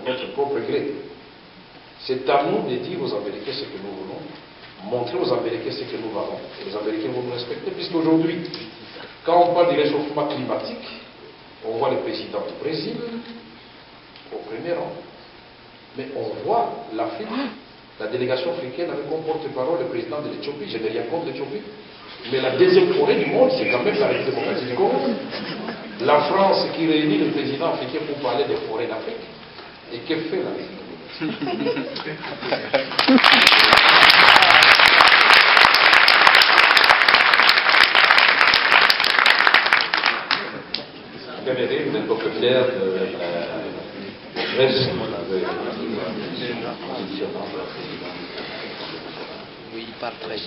notre propre gré. C'est à nous de dire aux Américains ce que nous voulons, montrer aux Américains ce que nous valons, et les Américains vont nous respecter, puisqu'aujourd'hui, quand on parle du réchauffement climatique, on voit le président du Brésil au premier rang, mais on voit l'Afrique, la délégation africaine avec comme porte-parole le président de l'Éthiopie. Je n'ai rien contre l'Éthiopie, mais la deuxième forêt du monde, c'est quand même la République démocratique du Congo. La France qui réunit le président africain pour parler des forêts d'Afrique. Et que fait la République? Vous êtes beaucoup fier de la geste Oui, il parle très bien.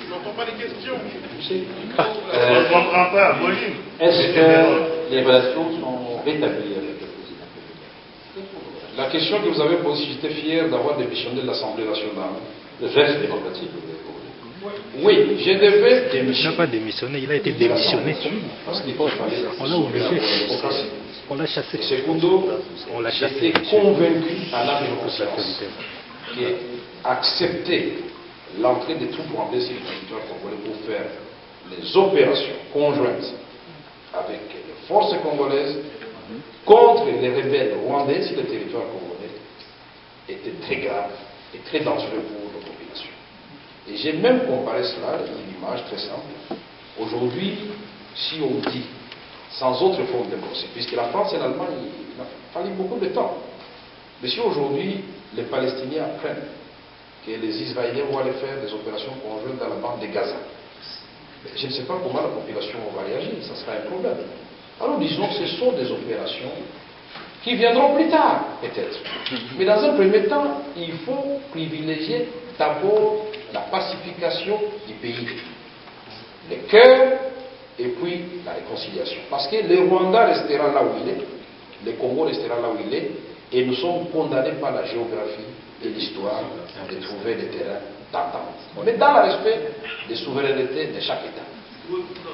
Je n'entends pas les questions. On ne comprend pas, est-ce que les relations sont rétablies avec le président? La question que vous avez posée, j'étais fier d'avoir démissionné de l'Assemblée nationale. Le geste démocratique. Oui, je devais Il n'a démissionner. pas démissionné, il a été démissionné. Parce qu'il fallait On l'a obligé. On l'a chassé. Secondo, On l'a chassé. j'étais convaincu à l'âme de conscience qu'accepter l'entrée des troupes rwandaises sur le territoire congolais pour faire les opérations conjointes avec les forces congolaises contre les rebelles rwandais sur le territoire congolais était très grave et très dangereux pour nos populations. Et j'ai même comparé cela à une image très simple. Aujourd'hui, si on dit, sans autre forme de procès, puisque la France et l'Allemagne, il a fallu beaucoup de temps. Mais si aujourd'hui, les Palestiniens apprennent que les Israéliens vont aller faire des opérations conjointes dans la bande de Gaza, je ne sais pas comment la population va réagir, ça sera un problème. Alors disons que ce sont des opérations qui viendront plus tard, peut-être. Mais dans un premier temps, il faut privilégier d'abord la pacification du pays, le cœur et puis la réconciliation. Parce que le Rwanda restera là où il est, le Congo restera là où il est, et nous sommes condamnés par la géographie et l'histoire de trouver des terrains d'entente. Mais dans le respect des souverainetés de chaque État.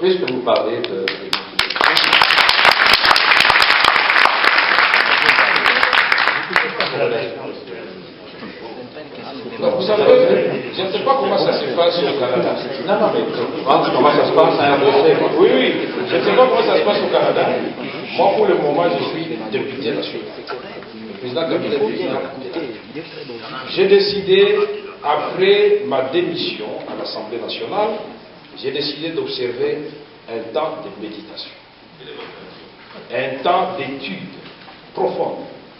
Puisque vous parlez de... Donc, vous savez, je ne sais pas comment ça se passe au Canada. Non, non, mais comment ça se passe à RDC? Oui, oui, je ne sais pas comment ça se passe au Canada. Moi, pour le moment, je suis député national. Le président Kabila est président national. J'ai décidé, après ma démission à l'Assemblée nationale, j'ai décidé d'observer un temps de méditation, un temps d'étude profonde